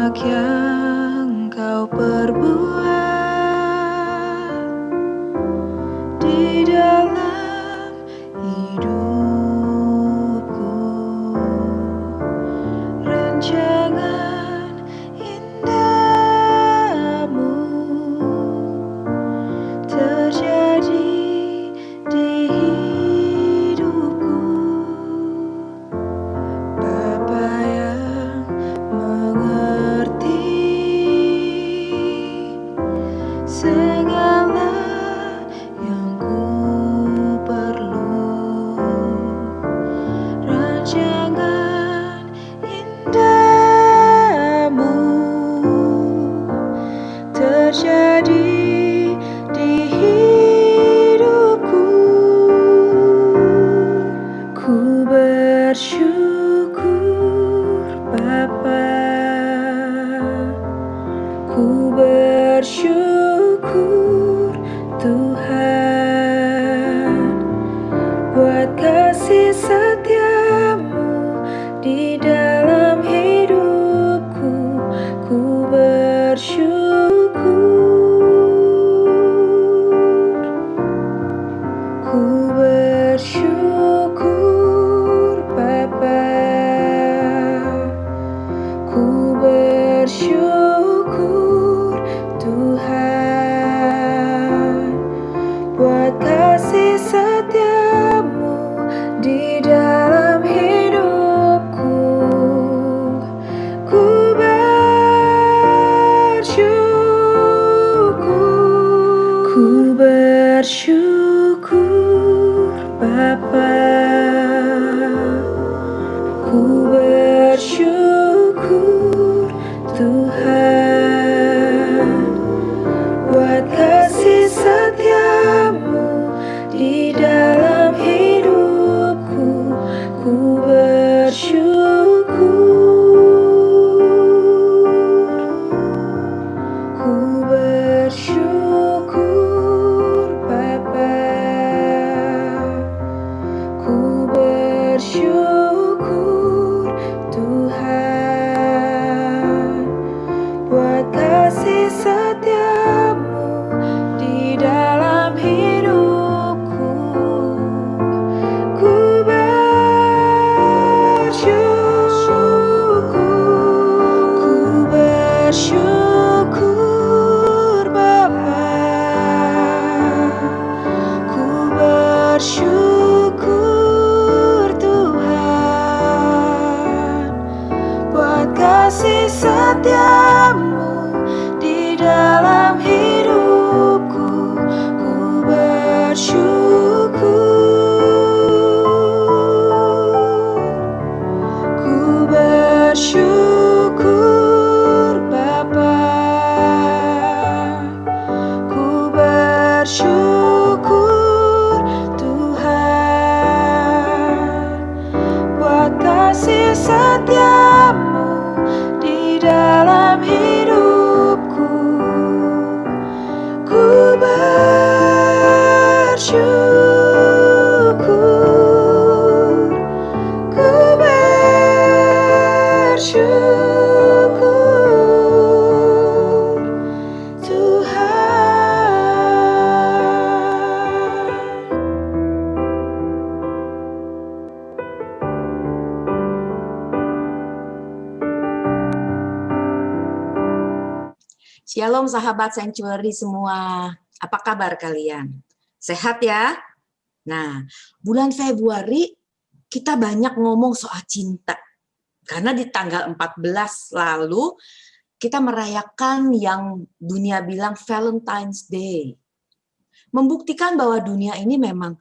banyak yang kau perbuat di dalam hidupku. Rancangan indahmu terjadi di hidupku. Bapa yang mengerti segala yang ku perlu. Rancangan indahmu terjadi di hidupku. Ku bersyukur Bapa, ku bersyukur Tuhan buat kasih setiamu di dalam hidupku. Ku bersyukur, ku bersyukur Bapa, ku bersyukur Tuhan buat kasih setiamu di dalam hidupku. Ku bersyukur Bapa, ku bersyukur Tuhan buat kasih setiamu di dalam hidupku. Ku bersyukur Bapa, ku bersyukur Tuhan buat kasih setiamu di dalam hidupku. Ku bersyukur Bapa, ku bersyukur Tuhan buat kasih setiamu di dalam hidupku. Ku bersyukur Bapa, ku bersyukur Tuhan buat kasih setiamu di dalam hidupku. Ku bersyukur, ku bersyukur Tuhan. Shalom sahabat Sanctuary semua, apa kabar kalian? Sehat ya? Nah, bulan Februari kita banyak ngomong soal cinta. Karena di tanggal 14 lalu kita merayakan yang dunia bilang Valentine's Day. Membuktikan bahwa dunia ini memang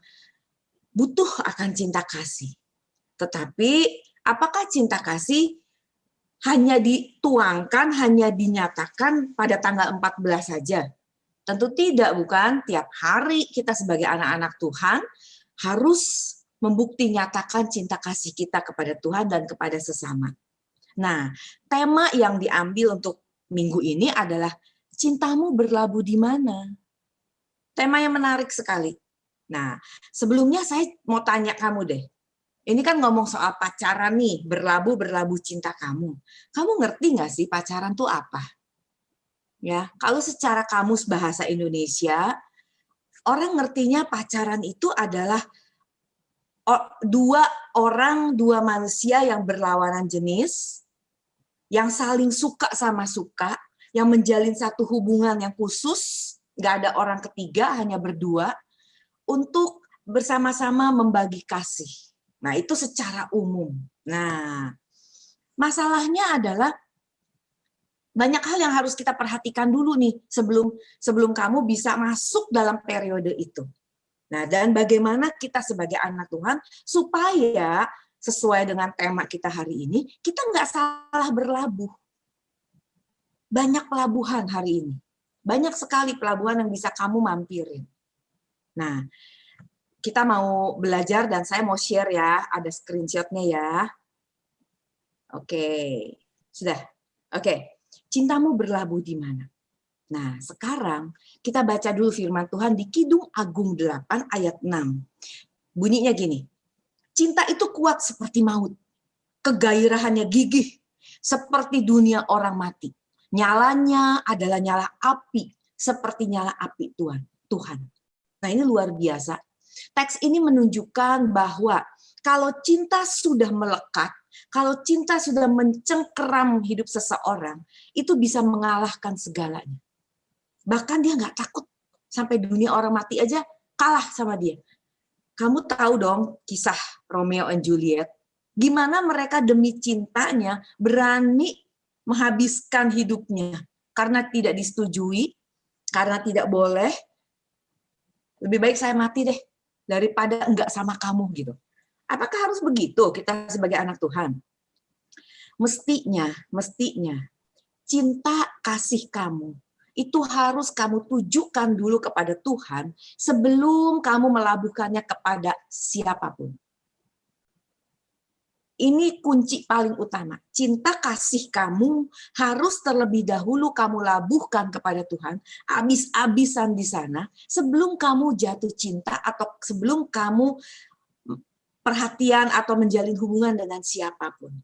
butuh akan cinta kasih. Tetapi apakah cinta kasih hanya dituangkan, hanya dinyatakan pada tanggal 14 saja? Tentu tidak, bukan? Tiap hari kita sebagai anak-anak Tuhan harus membukti nyatakan cinta kasih kita kepada Tuhan dan kepada sesama. Nah, tema yang diambil untuk minggu ini adalah cintamu berlabuh di mana? Tema yang menarik sekali. Nah, sebelumnya saya mau tanya kamu deh. Ini kan ngomong soal pacaran nih, berlabuh cinta kamu. Kamu ngerti nggak sih pacaran tuh apa? Ya, kalau secara kamus bahasa Indonesia, orang ngertinya pacaran itu adalah dua manusia yang berlawanan jenis, yang saling suka sama suka, yang menjalin satu hubungan yang khusus, nggak ada orang ketiga, hanya berdua, untuk bersama-sama membagi kasih. Nah, itu secara umum. Nah, masalahnya adalah banyak hal yang harus kita perhatikan dulu nih sebelum kamu bisa masuk dalam periode itu. Nah, dan bagaimana kita sebagai anak Tuhan supaya sesuai dengan tema kita hari ini, kita nggak salah berlabuh. Banyak pelabuhan hari ini. Banyak sekali pelabuhan yang bisa kamu mampirin. Nah, kita mau belajar dan saya mau share ya, ada screenshotnya ya. Oke, sudah. Oke, cintamu berlabuh di mana? Nah, sekarang kita baca dulu firman Tuhan di Kidung Agung 8 ayat 6. Bunyinya gini, cinta itu kuat seperti maut, kegairahannya gigih, seperti dunia orang mati. Nyalanya adalah nyala api, seperti nyala api Tuhan. Nah, ini luar biasa. Teks ini menunjukkan bahwa kalau cinta sudah melekat, kalau cinta sudah mencengkeram hidup seseorang, itu bisa mengalahkan segalanya. Bahkan dia nggak takut sampai dunia orang mati aja kalah sama dia. Kamu tahu dong kisah Romeo and Juliet. Gimana mereka demi cintanya berani menghabiskan hidupnya. Karena tidak disetujui, karena tidak boleh. Lebih baik saya mati deh daripada enggak sama kamu gitu. Apakah harus begitu kita sebagai anak Tuhan? Mestinya cinta kasih kamu itu harus kamu tujukan dulu kepada Tuhan sebelum kamu melabuhkannya kepada siapapun. Ini kunci paling utama. Cinta kasih kamu harus terlebih dahulu kamu labuhkan kepada Tuhan, habis-habisan di sana, sebelum kamu jatuh cinta atau sebelum kamu perhatian atau menjalin hubungan dengan siapapun.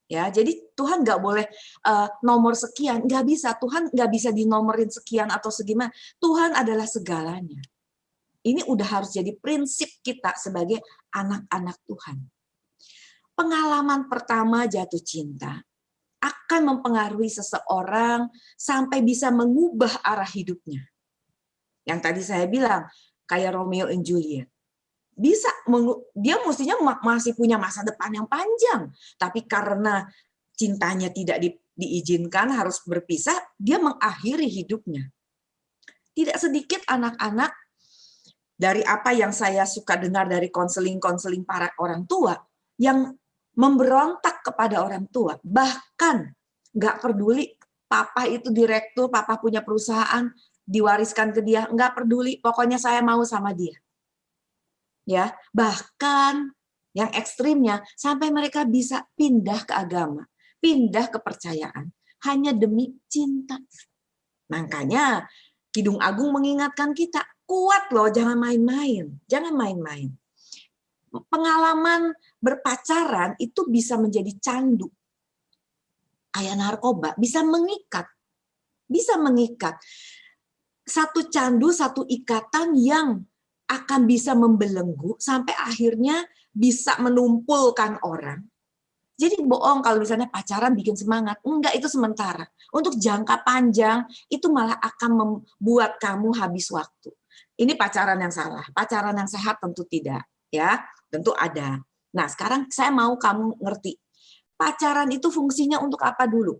Ya, jadi Tuhan nggak boleh nomor sekian, nggak bisa. Tuhan nggak bisa dinomorin sekian atau segimana. Tuhan adalah segalanya. Ini udah harus jadi prinsip kita sebagai anak-anak Tuhan. Pengalaman pertama jatuh cinta akan mempengaruhi seseorang sampai bisa mengubah arah hidupnya. Yang tadi saya bilang, kayak Romeo and Juliet. Bisa, dia mestinya masih punya masa depan yang panjang, tapi karena cintanya tidak diizinkan harus berpisah, dia mengakhiri hidupnya. Tidak sedikit anak-anak dari apa yang saya suka dengar dari konseling-konseling para orang tua yang memberontak kepada orang tua, bahkan nggak peduli papa itu direktur, papa punya perusahaan diwariskan ke dia, nggak peduli, pokoknya saya mau sama dia. Ya, bahkan yang ekstrimnya sampai mereka bisa pindah ke agama, pindah kepercayaan hanya demi cinta. Makanya Kidung Agung mengingatkan kita, kuat loh, jangan main-main, jangan main-main. Pengalaman berpacaran itu bisa menjadi candu. Kayak narkoba, bisa mengikat. Bisa mengikat. Satu candu, satu ikatan yang akan bisa membelenggu sampai akhirnya bisa menumpulkan orang. Jadi bohong kalau misalnya pacaran bikin semangat. Enggak, itu sementara. Untuk jangka panjang, itu malah akan membuat kamu habis waktu. Ini pacaran yang salah. Pacaran yang sehat tentu tidak. Ya, tentu ada. Nah, sekarang saya mau kamu ngerti. Pacaran itu fungsinya untuk apa dulu?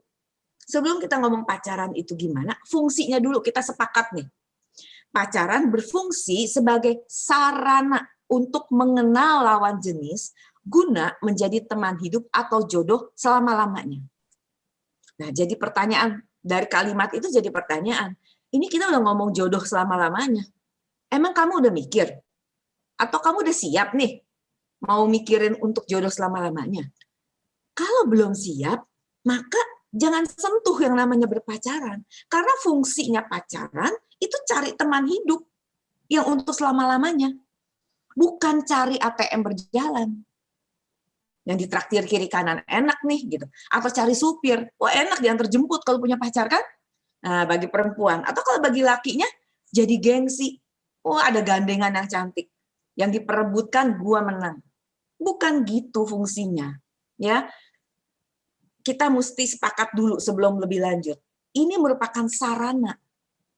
Sebelum kita ngomong pacaran itu gimana, fungsinya dulu kita sepakat nih. Pacaran berfungsi sebagai sarana untuk mengenal lawan jenis guna menjadi teman hidup atau jodoh selama-lamanya. Nah, jadi pertanyaan dari kalimat itu jadi pertanyaan. Ini kita udah ngomong jodoh selama-lamanya. Emang kamu udah mikir? Atau kamu udah siap nih mau mikirin untuk jodoh selama-lamanya? Kalau belum siap, maka jangan sentuh yang namanya berpacaran. Karena fungsinya pacaran itu cari teman hidup yang untuk selama-lamanya. bukan cari ATM berjalan. Yang ditraktir kiri kanan enak nih gitu. Atau cari supir, wah enak diantar jemput kalau punya pacar kan? Nah, bagi perempuan. Atau kalau bagi lakinya jadi gengsi. Oh, ada gandengan yang cantik. Yang diperebutkan gua menang. Bukan gitu fungsinya. Ya, kita mesti sepakat dulu sebelum lebih lanjut. Ini merupakan sarana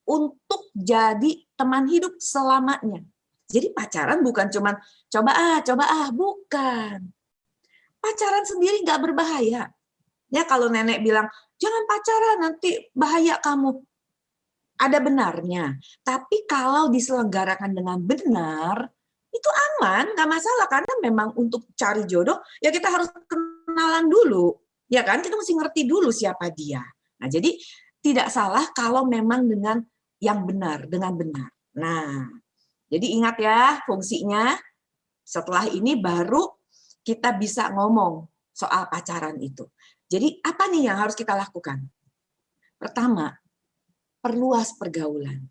untuk jadi teman hidup selamanya. Jadi pacaran bukan cuman coba bukan. Pacaran sendiri nggak berbahaya. Ya kalau nenek bilang, jangan pacaran nanti bahaya kamu. Ada benarnya. Tapi kalau diselenggarakan dengan benar, itu aman, nggak masalah. Karena memang untuk cari jodoh, ya kita harus kenalan dulu. Ya kan, kita mesti ngerti dulu siapa dia. Nah, jadi tidak salah kalau memang dengan yang benar, dengan benar. Nah, jadi ingat ya fungsinya. Setelah ini baru kita bisa ngomong soal pacaran itu. Jadi apa nih yang harus kita lakukan? Pertama, perluas pergaulan.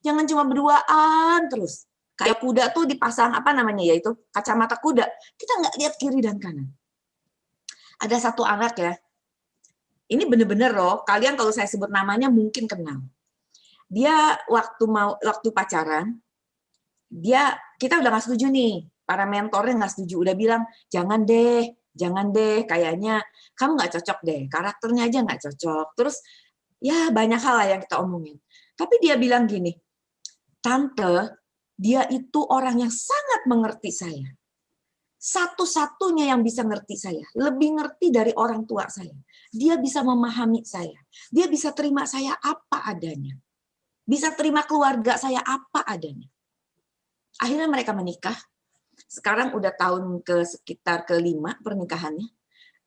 Jangan cuma berduaan terus. Kayak kuda tuh dipasang apa namanya ya itu kacamata kuda. Kita nggak lihat kiri dan kanan. Ada satu anak ya. Ini bener-bener loh. Kalian kalau saya sebut namanya mungkin kenal. Dia waktu pacaran, kita udah nggak setuju nih. Para mentornya nggak setuju, udah bilang jangan deh, kayaknya kamu nggak cocok deh, karakternya aja nggak cocok. Terus ya banyak hal lah yang kita omongin. Tapi dia bilang gini, tante, dia itu orang yang sangat mengerti saya. Satu-satunya yang bisa ngerti saya, lebih ngerti dari orang tua saya. Dia bisa memahami saya, dia bisa terima saya apa adanya, bisa terima keluarga saya apa adanya. Akhirnya mereka menikah. Sekarang udah tahun sekitar ke-5 pernikahannya,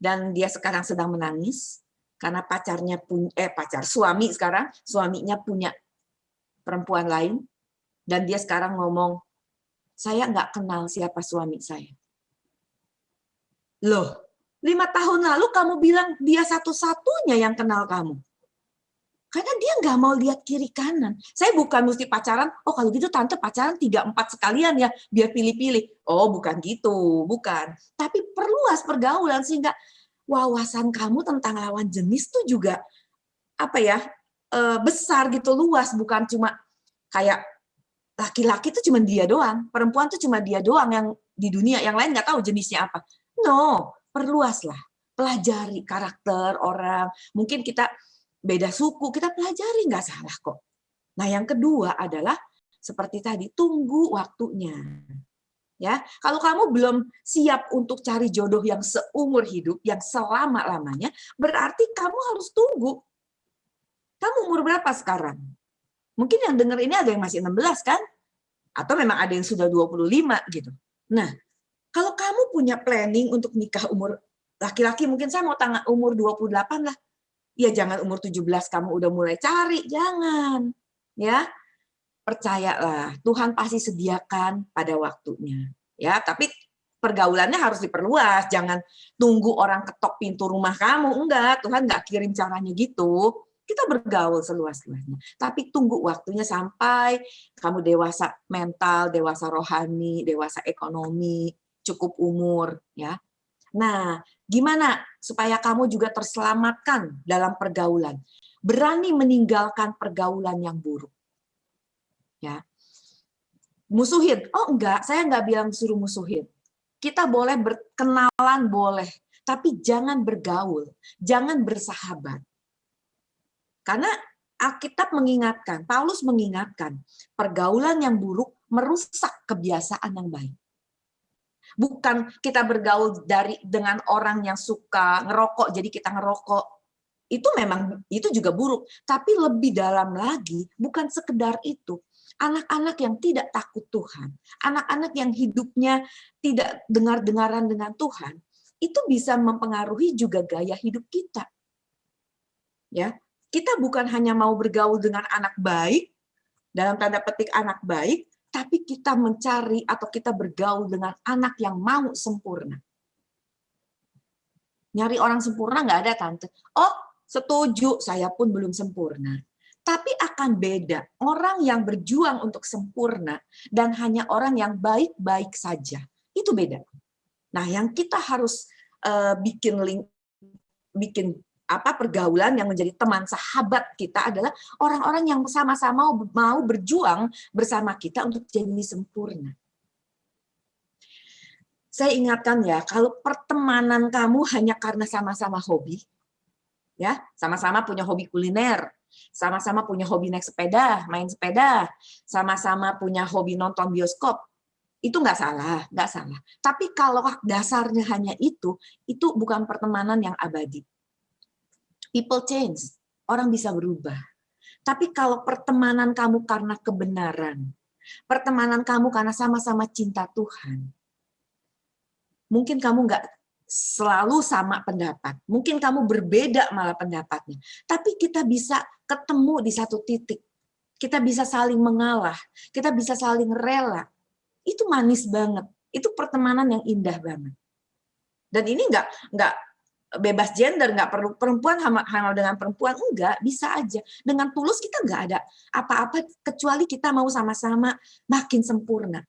dan dia sekarang sedang menangis karena suaminya punya perempuan lain, dan dia sekarang ngomong, saya nggak kenal siapa suami saya. Loh, 5 tahun lalu kamu bilang dia satu-satunya yang kenal kamu. Karena dia nggak mau lihat kiri kanan. Saya bukan mesti pacaran, oh kalau gitu tante pacaran 3-4 sekalian ya, biar pilih-pilih. Oh bukan gitu, bukan. Tapi perluas pergaulan sehingga wawasan kamu tentang lawan jenis tuh juga besar gitu, luas. Bukan cuma kayak laki-laki tuh cuma dia doang, perempuan tuh cuma dia doang yang di dunia, yang lain nggak tahu jenisnya apa. No, perluaslah. Pelajari karakter orang. Mungkin kita beda suku, kita pelajari, nggak salah kok. Nah, yang kedua adalah seperti tadi, tunggu waktunya. Ya, kalau kamu belum siap untuk cari jodoh yang seumur hidup, yang selama-lamanya, berarti kamu harus tunggu. Kamu umur berapa sekarang? Mungkin yang dengar ini ada yang masih 16 kan? Atau memang ada yang sudah 25 gitu. Nah, kalau kamu punya planning untuk nikah umur laki-laki, mungkin saya mau umur 28 lah. Ya jangan umur 17 kamu udah mulai cari, jangan. Ya, percayalah, Tuhan pasti sediakan pada waktunya. Ya, tapi pergaulannya harus diperluas, jangan tunggu orang ketok pintu rumah kamu. Enggak, Tuhan enggak kirim caranya gitu. Kita bergaul seluas-luasnya. Tapi tunggu waktunya sampai kamu dewasa mental, dewasa rohani, dewasa ekonomi, cukup umur, ya. Nah, gimana supaya kamu juga terselamatkan dalam pergaulan? Berani meninggalkan pergaulan yang buruk. Ya. Musuhin. Oh enggak, saya enggak bilang suruh musuhin. Kita boleh berkenalan, boleh. Tapi jangan bergaul, jangan bersahabat. Karena Alkitab mengingatkan, Paulus mengingatkan, pergaulan yang buruk merusak kebiasaan yang baik. Bukan kita bergaul dengan orang yang suka ngerokok, jadi kita ngerokok. Itu juga buruk. Tapi lebih dalam lagi, bukan sekedar itu. Anak-anak yang tidak takut Tuhan, anak-anak yang hidupnya tidak dengar-dengaran dengan Tuhan, itu bisa mempengaruhi juga gaya hidup kita. Ya, kita bukan hanya mau bergaul dengan anak baik, dalam tanda petik anak baik, tapi kita mencari atau kita bergaul dengan anak yang mau sempurna. Nyari orang sempurna nggak ada, Tante. Oh, setuju, saya pun belum sempurna. Tapi akan beda orang yang berjuang untuk sempurna dan hanya orang yang baik-baik saja. Itu beda. Nah, yang kita harus bikin pergaulan yang menjadi teman sahabat kita adalah orang-orang yang sama-sama mau berjuang bersama kita untuk jadi sempurna. Saya ingatkan ya, kalau pertemanan kamu hanya karena sama-sama hobi, ya, sama-sama punya hobi kuliner, sama-sama punya hobi naik sepeda, main sepeda, sama-sama punya hobi nonton bioskop, itu nggak salah, nggak salah. Tapi kalau dasarnya hanya itu bukan pertemanan yang abadi. People change, orang bisa berubah. Tapi kalau pertemanan kamu karena kebenaran, pertemanan kamu karena sama-sama cinta Tuhan, mungkin kamu nggak selalu sama pendapat, mungkin kamu berbeda malah pendapatnya, tapi kita bisa ketemu di satu titik, kita bisa saling mengalah, kita bisa saling rela, itu manis banget, itu pertemanan yang indah banget. Dan ini nggak bebas gender, nggak perlu perempuan sama dengan perempuan, enggak, bisa aja. Dengan tulus kita nggak ada apa-apa kecuali kita mau sama-sama makin sempurna.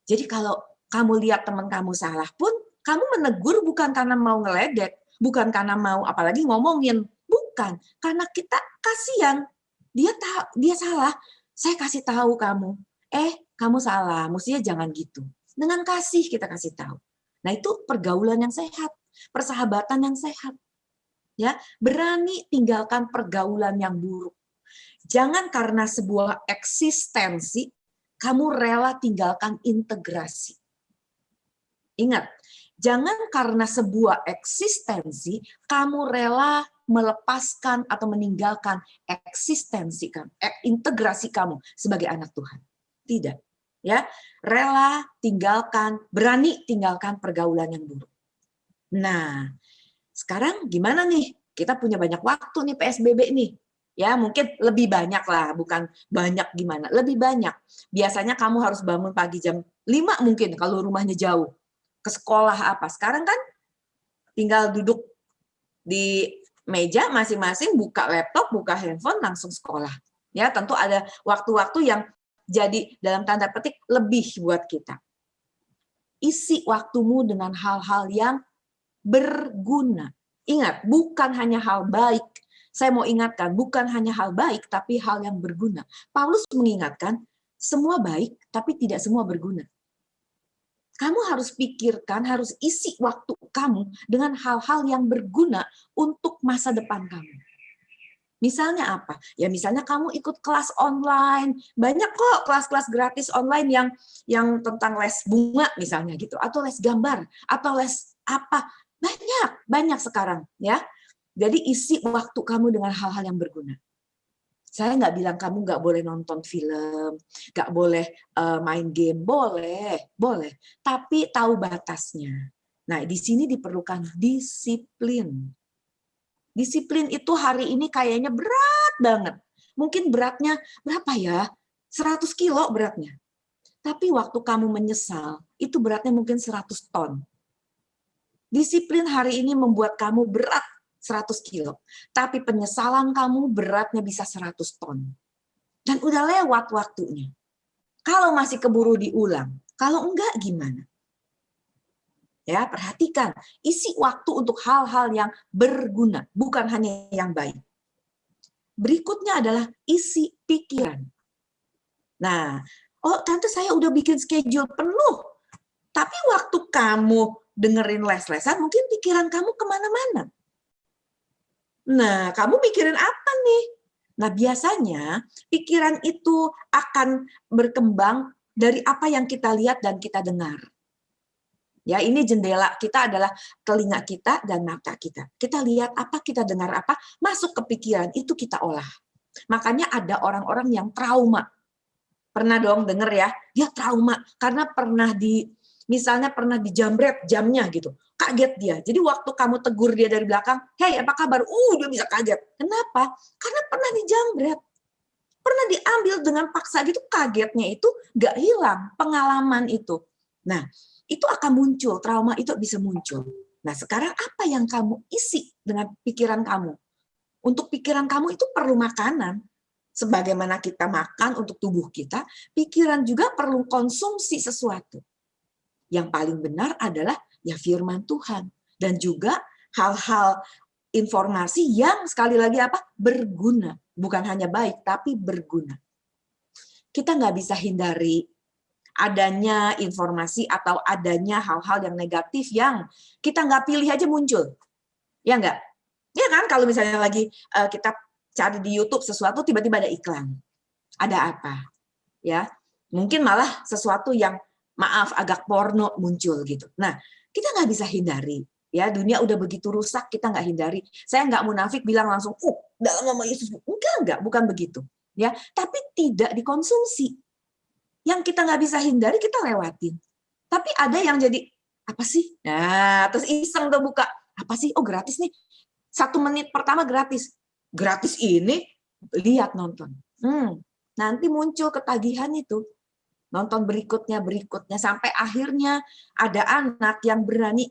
Jadi kalau kamu lihat teman kamu salah pun, kamu menegur bukan karena mau ngeledek, bukan karena mau apalagi ngomongin, bukan, karena kita kasihan. Dia salah, saya kasih tahu kamu, kamu salah, mestinya jangan gitu. Dengan kasih kita kasih tahu. Nah, itu pergaulan yang sehat, persahabatan yang sehat. Ya, berani tinggalkan pergaulan yang buruk. Jangan karena sebuah eksistensi kamu rela tinggalkan integrasi. Ingat, jangan karena sebuah eksistensi kamu rela melepaskan atau meninggalkan eksistensi kamu, integrasi kamu sebagai anak Tuhan. Tidak. Ya, rela tinggalkan, berani tinggalkan pergaulan yang buruk. Nah, sekarang gimana nih? Kita punya banyak waktu nih PSBB nih. Ya, mungkin lebih banyak lah, bukan banyak gimana, lebih banyak. Biasanya kamu harus bangun pagi jam 5 mungkin kalau rumahnya jauh. Ke sekolah apa? Sekarang kan tinggal duduk di meja masing-masing, buka laptop, buka handphone, langsung sekolah. Ya, tentu ada waktu-waktu yang jadi dalam tanda petik lebih buat kita. Isi waktumu dengan hal-hal yang berguna. Ingat, bukan hanya hal baik. Saya mau ingatkan, bukan hanya hal baik, tapi hal yang berguna. Paulus mengingatkan, semua baik, tapi tidak semua berguna. Kamu harus pikirkan, harus isi waktu kamu dengan hal-hal yang berguna untuk masa depan kamu. Misalnya apa? Ya misalnya kamu ikut kelas online, banyak kok kelas-kelas gratis online yang tentang les bunga misalnya gitu, atau les gambar, atau les apa. Banyak sekarang ya. Jadi isi waktu kamu dengan hal-hal yang berguna. Saya nggak bilang kamu nggak boleh nonton film, nggak boleh main game, boleh. Tapi tahu batasnya. Nah, di sini diperlukan disiplin. Disiplin itu hari ini kayaknya berat banget. Mungkin beratnya berapa ya? 100 kilo beratnya. Tapi waktu kamu menyesal, itu beratnya mungkin 100 ton. Disiplin hari ini membuat kamu berat 100 kilo. Tapi penyesalan kamu beratnya bisa 100 ton. Dan udah lewat waktunya. Kalau masih keburu diulang, kalau enggak gimana? Ya, perhatikan, isi waktu untuk hal-hal yang berguna, bukan hanya yang baik. Berikutnya adalah isi pikiran. Nah, tante saya udah bikin schedule penuh. Tapi waktu kamu dengerin les-lesan, mungkin pikiran kamu kemana-mana. Nah, kamu mikirin apa nih? Nah, biasanya pikiran itu akan berkembang dari apa yang kita lihat dan kita dengar. Ya, ini jendela kita adalah telinga kita dan mata kita. Kita lihat apa, kita dengar apa, masuk ke pikiran, itu kita olah. Makanya ada orang-orang yang trauma. Pernah dong denger ya, dia trauma karena misalnya pernah dijamret jamnya gitu. Kaget dia. Jadi waktu kamu tegur dia dari belakang, "Hey, apa kabar?" Dia bisa kaget. Kenapa? Karena pernah dijamret. Pernah diambil dengan paksa gitu, kagetnya itu nggak hilang, pengalaman itu. Nah, itu akan muncul, trauma itu bisa muncul. Nah, sekarang apa yang kamu isi dengan pikiran kamu? Untuk pikiran kamu itu perlu makanan. sebagaimana kita makan untuk tubuh kita, pikiran juga perlu konsumsi sesuatu. Yang paling benar adalah ya firman Tuhan. Dan juga hal-hal informasi yang sekali lagi berguna. Bukan hanya baik, tapi berguna. Kita nggak bisa hindari adanya informasi atau adanya hal-hal yang negatif yang kita nggak pilih aja muncul. Ya nggak? Ya kan, kalau misalnya lagi kita cari di YouTube sesuatu, tiba-tiba ada iklan. Ada apa? Ya, mungkin malah sesuatu yang maaf agak porno muncul gitu. Nah, kita nggak bisa hindari. Ya, dunia udah begitu rusak, kita nggak hindari. Saya nggak munafik bilang langsung, dalam nama Yesus. Enggak, bukan begitu. Ya, tapi tidak dikonsumsi. Yang kita nggak bisa hindari, kita lewatin. Tapi ada yang jadi, apa sih? Nah, terus iseng tuh buka. Apa sih? Oh, gratis nih. 1 menit pertama gratis. Gratis ini, lihat nonton. Nanti muncul ketagihan itu. Nonton berikutnya, sampai akhirnya ada anak yang berani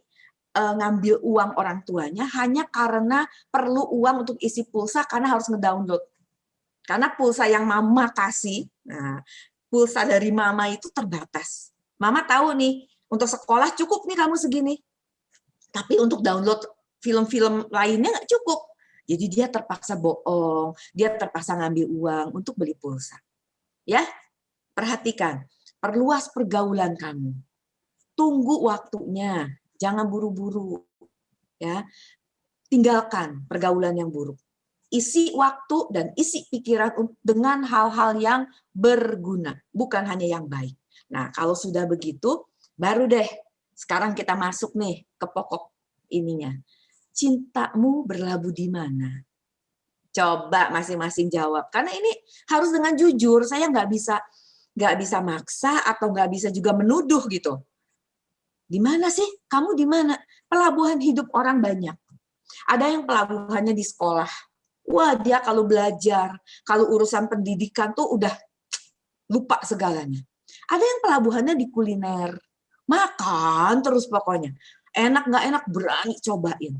ngambil uang orang tuanya hanya karena perlu uang untuk isi pulsa karena harus ngedownload. Karena pulsa yang mama kasih, nah, pulsa dari mama itu terbatas. Mama tahu nih, untuk sekolah cukup nih kamu segini. Tapi untuk download film-film lainnya nggak cukup. Jadi dia terpaksa bohong, dia terpaksa ngambil uang untuk beli pulsa. Ya, perhatikan, perluas pergaulan kamu. Tunggu waktunya, jangan buru-buru. Ya, tinggalkan pergaulan yang buruk. Isi waktu dan isi pikiran dengan hal-hal yang berguna, bukan hanya yang baik. Nah, kalau sudah begitu, baru deh sekarang kita masuk nih ke pokok ininya. Cintamu berlabuh di mana? Coba masing-masing jawab. Karena ini harus dengan jujur. Saya nggak bisa maksa atau nggak bisa juga menuduh gitu. Di mana sih? Kamu di mana? Pelabuhan hidup orang banyak. Ada yang pelabuhannya di sekolah. Wah, dia kalau belajar, kalau urusan pendidikan tuh udah lupa segalanya. Ada yang pelabuhannya di kuliner. Makan terus pokoknya. Enak nggak enak berani cobain.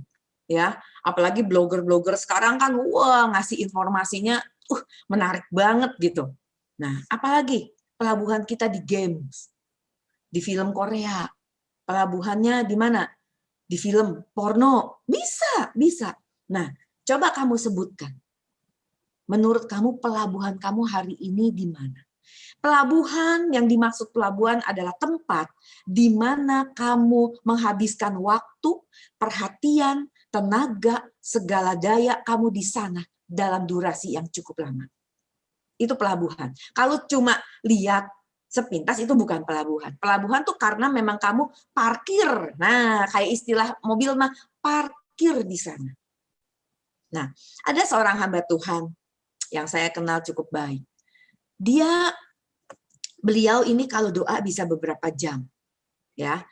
Ya, apalagi blogger-blogger sekarang kan wah ngasih informasinya menarik banget gitu. Nah, apalagi pelabuhan kita di games, di film Korea. Pelabuhannya di mana? Di film porno. Bisa. Nah, coba kamu sebutkan. Menurut kamu pelabuhan kamu hari ini di mana? Pelabuhan, yang dimaksud pelabuhan adalah tempat di mana kamu menghabiskan waktu, perhatian, tenaga, segala daya kamu di sana dalam durasi yang cukup lama. Itu pelabuhan. Kalau cuma lihat sepintas itu bukan pelabuhan. Pelabuhan tuh karena memang kamu parkir. Nah, kayak istilah mobil mah parkir di sana. Nah, ada seorang hamba Tuhan yang saya kenal cukup baik. Beliau ini kalau doa bisa beberapa jam. Ya.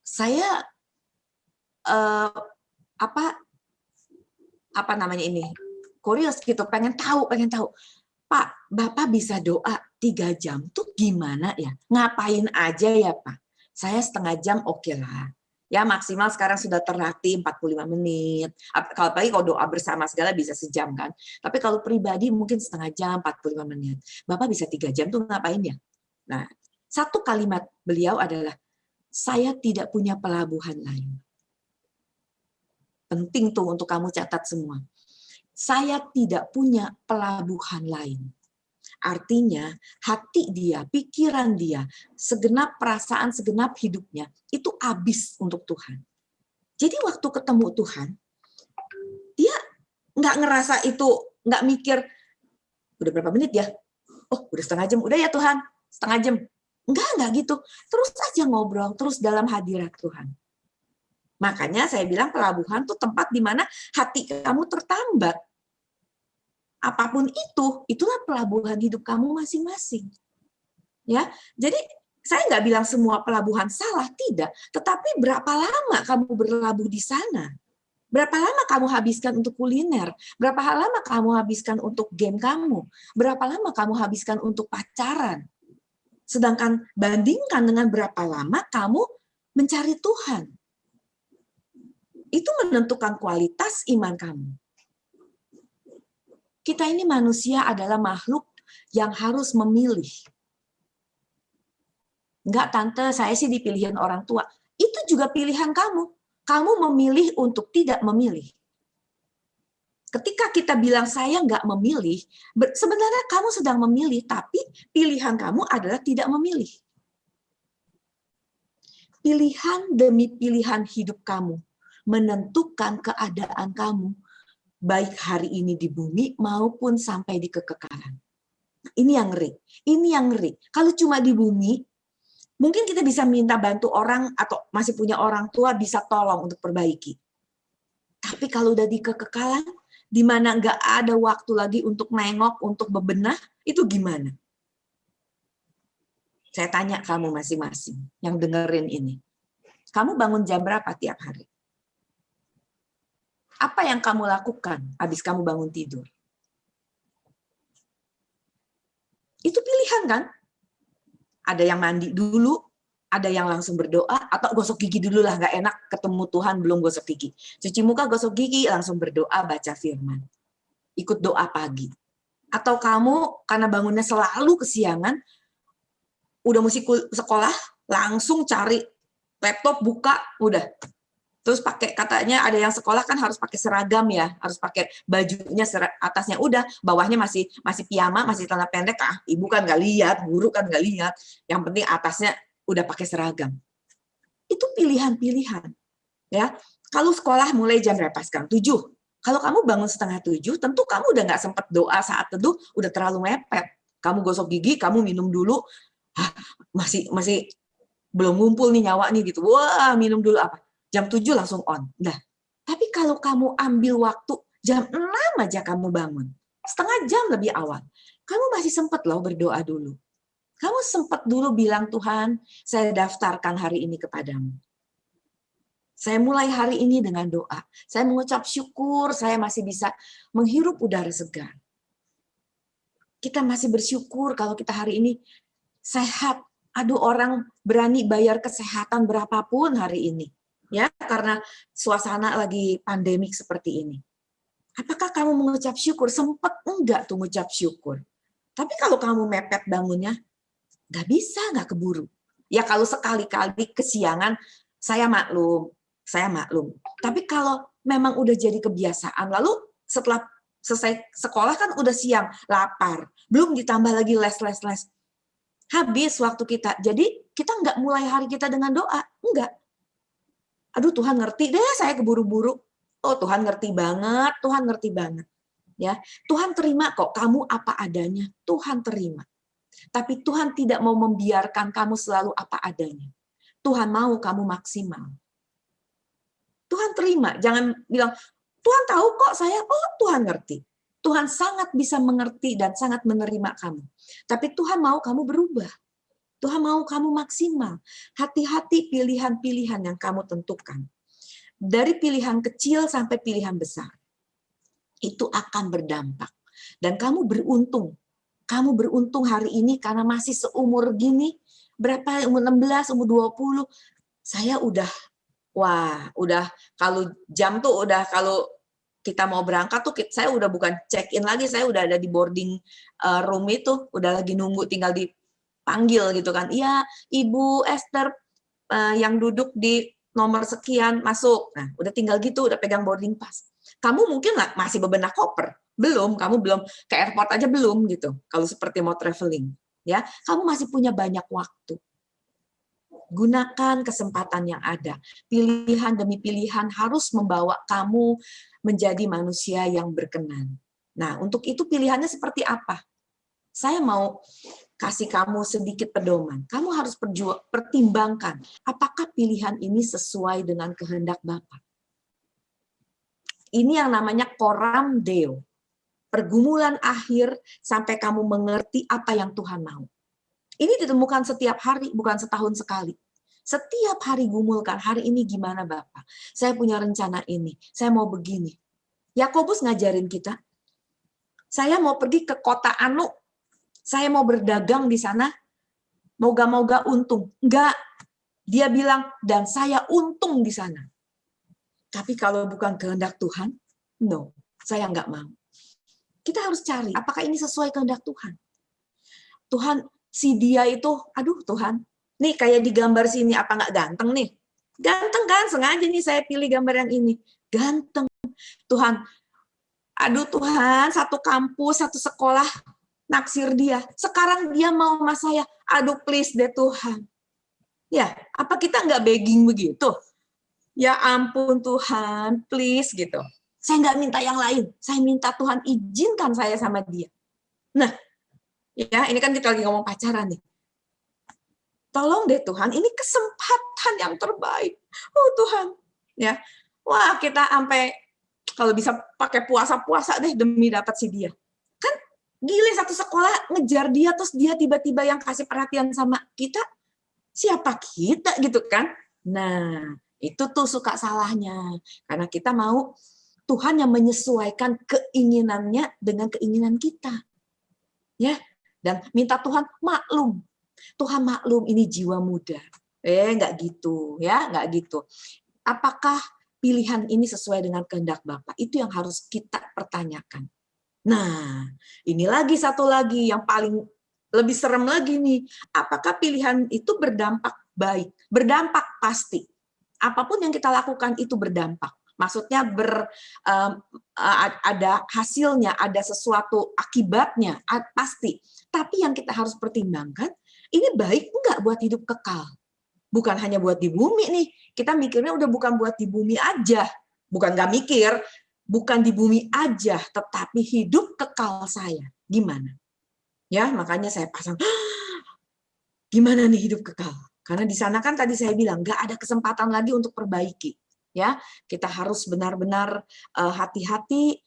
Saya apa namanya ini? Curious gitu, pengen tahu. Pak, Bapak bisa doa 3 jam tuh gimana ya? Ngapain aja ya, Pak? Saya setengah jam oke lah. Ya maksimal sekarang sudah terlatih 45 menit. Kalau pagi kalau doa bersama segala bisa sejam kan. Tapi kalau pribadi mungkin setengah jam, 45 menit. Bapak bisa 3 jam tuh ngapain ya? Nah, satu kalimat beliau adalah, saya tidak punya pelabuhan lain. Penting tuh untuk kamu catat semua. Saya tidak punya pelabuhan lain. Artinya hati dia, pikiran dia, segenap perasaan, segenap hidupnya itu habis untuk Tuhan. Jadi waktu ketemu Tuhan, dia nggak ngerasa itu, nggak mikir, udah berapa menit ya? Oh, udah setengah jam. Udah ya Tuhan, setengah jam. Enggak gitu. Terus aja ngobrol, terus dalam hadirat Tuhan. Makanya saya bilang pelabuhan tuh tempat di mana hati kamu tertambat. Apapun itu, itulah pelabuhan hidup kamu masing-masing. Ya, jadi saya nggak bilang semua pelabuhan salah, tidak. Tetapi berapa lama kamu berlabuh di sana? Berapa lama kamu habiskan untuk kuliner? Berapa lama kamu habiskan untuk game kamu? Berapa lama kamu habiskan untuk pacaran? Sedangkan bandingkan dengan berapa lama kamu mencari Tuhan. Itu menentukan kualitas iman kamu. Kita ini manusia adalah makhluk yang harus memilih. Enggak, Tante, saya sih dipilihin orang tua. Itu juga pilihan kamu. Kamu memilih untuk tidak memilih. Ketika kita bilang saya nggak memilih, sebenarnya kamu sedang memilih, tapi pilihan kamu adalah tidak memilih. Pilihan demi pilihan hidup kamu menentukan keadaan kamu, baik hari ini di bumi maupun sampai di kekekalan. Ini yang ngeri. Ini yang ngeri. Kalau cuma di bumi, mungkin kita bisa minta bantu orang atau masih punya orang tua bisa tolong untuk perbaiki. Tapi kalau udah di kekekalan, di mana nggak ada waktu lagi untuk nengok, untuk bebenah, itu gimana? Saya tanya kamu masing-masing yang dengerin ini. Kamu bangun jam berapa tiap hari? Apa yang kamu lakukan habis kamu bangun tidur? Itu pilihan kan? Ada yang mandi dulu, ada yang langsung berdoa, atau gosok gigi dulu lah, nggak enak ketemu Tuhan belum gosok gigi. Cuci muka, gosok gigi, langsung berdoa, baca firman. Ikut doa pagi. Atau kamu karena bangunnya selalu kesiangan, udah mesti sekolah, langsung cari laptop, buka, udah. Terus pakai, katanya ada yang sekolah kan harus pakai seragam ya, harus pakai bajunya atasnya udah, bawahnya masih piyama, masih celana pendek. Ibu kan nggak lihat, guru kan nggak lihat. Yang penting atasnya udah pakai seragam. Itu pilihan-pilihan. Ya, kalau sekolah mulai jam berapa sekarang? 7. Kalau kamu bangun setengah 7, tentu kamu udah nggak sempat doa saat teduh, udah terlalu mepet. Kamu gosok gigi, kamu minum dulu, masih belum ngumpul nih nyawa nih gitu. Wah, minum dulu apa? Jam 7 langsung on. Nah, tapi kalau kamu ambil waktu jam 6 aja kamu bangun, setengah jam lebih awal, kamu masih sempat loh berdoa dulu. Kamu sempat dulu bilang, Tuhan, saya daftarkan hari ini kepadamu. Saya mulai hari ini dengan doa. Saya mengucap syukur saya masih bisa menghirup udara segar. Kita masih bersyukur kalau kita hari ini sehat. Aduh, orang berani bayar kesehatan berapapun hari ini. Ya, karena suasana lagi pandemik seperti ini. Apakah kamu mengucap syukur? Sempat enggak tuh mengucap syukur. Tapi kalau kamu mepet bangunnya, nggak bisa, nggak keburu. Ya kalau sekali-kali kesiangan, saya maklum. Tapi kalau memang udah jadi kebiasaan, lalu setelah selesai sekolah kan udah siang, lapar. Belum ditambah lagi les. Habis waktu kita. Jadi kita nggak mulai hari kita dengan doa. Enggak. Aduh, Tuhan ngerti deh, saya keburu-buru. Oh, Tuhan ngerti banget, Ya, Tuhan terima kok kamu apa adanya. Tuhan terima. Tapi Tuhan tidak mau membiarkan kamu selalu apa adanya. Tuhan mau kamu maksimal. Tuhan terima, jangan bilang, Tuhan tahu kok saya, oh Tuhan ngerti. Tuhan sangat bisa mengerti dan sangat menerima kamu. Tapi Tuhan mau kamu berubah. Tuhan mau kamu maksimal. Hati-hati pilihan-pilihan yang kamu tentukan. Dari pilihan kecil sampai pilihan besar. Itu akan berdampak. Dan kamu beruntung. Kamu beruntung hari ini karena masih seumur gini. Berapa? Umur 16, umur 20. Saya udah kalau jam tuh udah, kalau kita mau berangkat tuh saya udah bukan check in lagi, saya udah ada di boarding room itu, udah lagi nunggu tinggal dipanggil gitu kan. Iya, Ibu Esther yang duduk di nomor sekian masuk. Nah, udah tinggal gitu, udah pegang boarding pass. Kamu mungkin nggak masih bebenah koper, kamu belum ke airport aja belum gitu. Kalau seperti mau traveling, ya, kamu masih punya banyak waktu. Gunakan kesempatan yang ada. Pilihan demi pilihan harus membawa kamu menjadi manusia yang berkenan. Nah, untuk itu pilihannya seperti apa? Saya mau kasih kamu sedikit pedoman. Kamu harus pertimbangkan, apakah pilihan ini sesuai dengan kehendak Bapa. Ini yang namanya coram Deo. Pergumulan akhir sampai kamu mengerti apa yang Tuhan mau. Ini ditemukan setiap hari, bukan setahun sekali. Setiap hari gumulkan, hari ini gimana Bapak? Saya punya rencana ini, saya mau begini. Yakobus ngajarin kita, saya mau pergi ke kota Anu, saya mau berdagang di sana, moga-moga untung. Enggak, dia bilang, dan saya untung di sana. Tapi kalau bukan kehendak Tuhan, no, saya enggak mau. Kita harus cari apakah ini sesuai kehendak Tuhan. Tuhan, si dia itu, aduh Tuhan, nih kayak di gambar sini, apa nggak ganteng nih? Ganteng kan, sengaja nih saya pilih gambar yang ini. Ganteng. Tuhan, aduh Tuhan, satu kampus, satu sekolah, naksir dia. Sekarang dia mau sama saya. Aduh please deh Tuhan. Ya, apa kita nggak begging begitu? Ya ampun Tuhan, please gitu. Saya nggak minta yang lain. Saya minta Tuhan izinkan saya sama dia. Nah, ya ini kan kita lagi ngomong pacaran nih. Tolong deh Tuhan, ini kesempatan yang terbaik. Oh Tuhan, ya. Wah, kita sampai kalau bisa pakai puasa-puasa deh demi dapat si dia. Kan gile satu sekolah ngejar dia terus dia tiba-tiba yang kasih perhatian sama kita. Siapa kita gitu kan? Nah, itu tuh suka salahnya. Karena kita mau Tuhan yang menyesuaikan keinginannya dengan keinginan kita. Ya, dan minta Tuhan maklum. Tuhan maklum ini jiwa muda. Enggak gitu, ya, enggak gitu. Apakah pilihan ini sesuai dengan kehendak Bapa? Itu yang harus kita pertanyakan. Nah, ini lagi satu lagi yang paling lebih serem lagi nih. Apakah pilihan itu berdampak baik? Berdampak pasti. Apapun yang kita lakukan itu berdampak. Maksudnya ada hasilnya, ada sesuatu akibatnya, pasti. Tapi yang kita harus pertimbangkan, ini baik enggak buat hidup kekal? Bukan hanya buat di bumi nih. Kita mikirnya udah bukan buat di bumi aja. Bukan nggak mikir, bukan di bumi aja, tetapi hidup kekal saya. Gimana? Ya, makanya saya pasang, gimana nih hidup kekal? Karena di sana kan tadi saya bilang, nggak ada kesempatan lagi untuk perbaiki. Ya, kita harus benar-benar hati-hati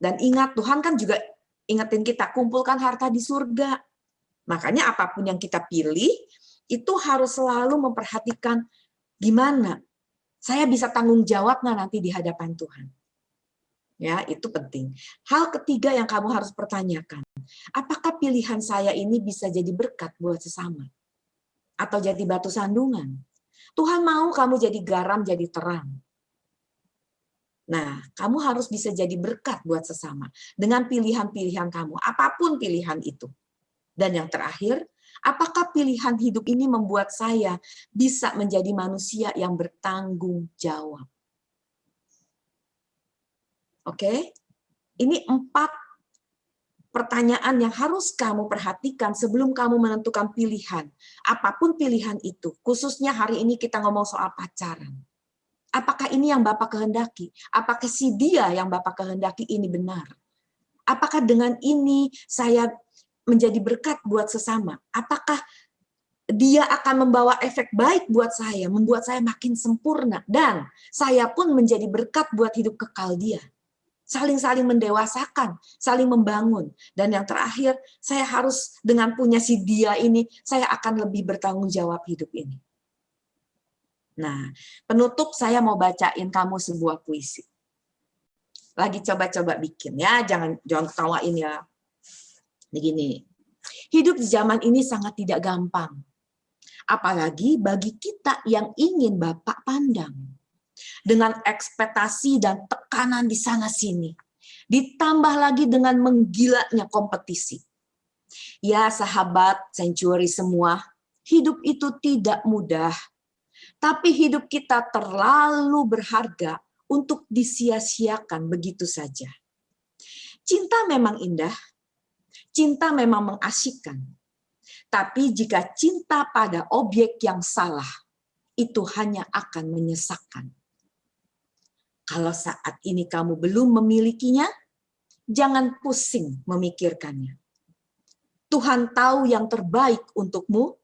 dan ingat Tuhan kan juga ingetin kita kumpulkan harta di surga. Makanya apapun yang kita pilih itu harus selalu memperhatikan gimana saya bisa tanggung jawab nggak nanti di hadapan Tuhan. Ya, itu penting. Hal ketiga yang kamu harus pertanyakan, apakah pilihan saya ini bisa jadi berkat buat sesama? Atau jadi batu sandungan? Tuhan mau kamu jadi garam, jadi terang. Nah, kamu harus bisa jadi berkat buat sesama dengan pilihan-pilihan kamu, apapun pilihan itu. Dan yang terakhir, apakah pilihan hidup ini membuat saya bisa menjadi manusia yang bertanggung jawab? Oke? Ini 4 pertanyaan yang harus kamu perhatikan sebelum kamu menentukan pilihan. Apapun pilihan itu, khususnya hari ini kita ngomong soal pacaran. Apakah ini yang Bapak kehendaki? Apakah si dia yang Bapak kehendaki ini benar? Apakah dengan ini saya menjadi berkat buat sesama? Apakah dia akan membawa efek baik buat saya, membuat saya makin sempurna, dan saya pun menjadi berkat buat hidup kekal dia? Saling-saling mendewasakan, saling membangun. Dan yang terakhir, saya harus dengan punya si dia ini, saya akan lebih bertanggung jawab hidup ini. Nah, penutup saya mau bacain kamu sebuah puisi. Lagi coba-coba bikin ya, jangan ketawain ya. Begini, hidup di zaman ini sangat tidak gampang. Apalagi bagi kita yang ingin Bapak pandang. Dengan ekspektasi dan tekanan di sana-sini. Ditambah lagi dengan menggilanya kompetisi. Ya sahabat Sanctuary semua, hidup itu tidak mudah. Tapi hidup kita terlalu berharga untuk disia-siakan begitu saja. Cinta memang indah, cinta memang mengasyikkan. Tapi jika cinta pada objek yang salah, itu hanya akan menyesakkan. Kalau saat ini kamu belum memilikinya, jangan pusing memikirkannya. Tuhan tahu yang terbaik untukmu,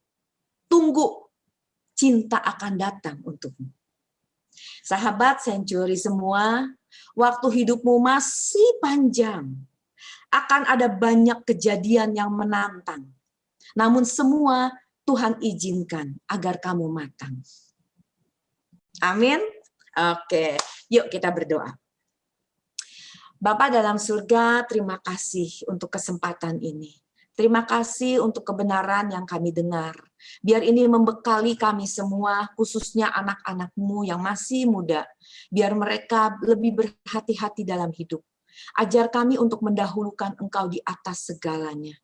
tunggu, cinta akan datang untukmu. Sahabat Sanctuary semua, waktu hidupmu masih panjang. Akan ada banyak kejadian yang menantang. Namun semua Tuhan izinkan agar kamu matang. Amin. Oke, yuk kita berdoa. Bapa dalam surga, terima kasih untuk kesempatan ini. Terima kasih untuk kebenaran yang kami dengar. Biar ini membekali kami semua, khususnya anak-anak-Mu yang masih muda. Biar mereka lebih berhati-hati dalam hidup. Ajar kami untuk mendahulukan Engkau di atas segalanya.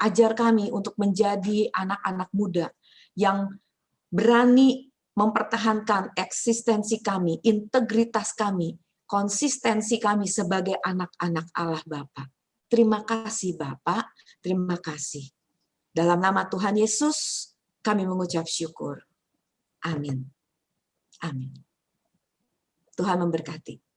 Ajar kami untuk menjadi anak-anak muda yang berani mempertahankan eksistensi kami, integritas kami, konsistensi kami sebagai anak-anak Allah Bapa. Terima kasih Bapak, terima kasih. Dalam nama Tuhan Yesus, kami mengucap syukur. Amin. Amin. Tuhan memberkati.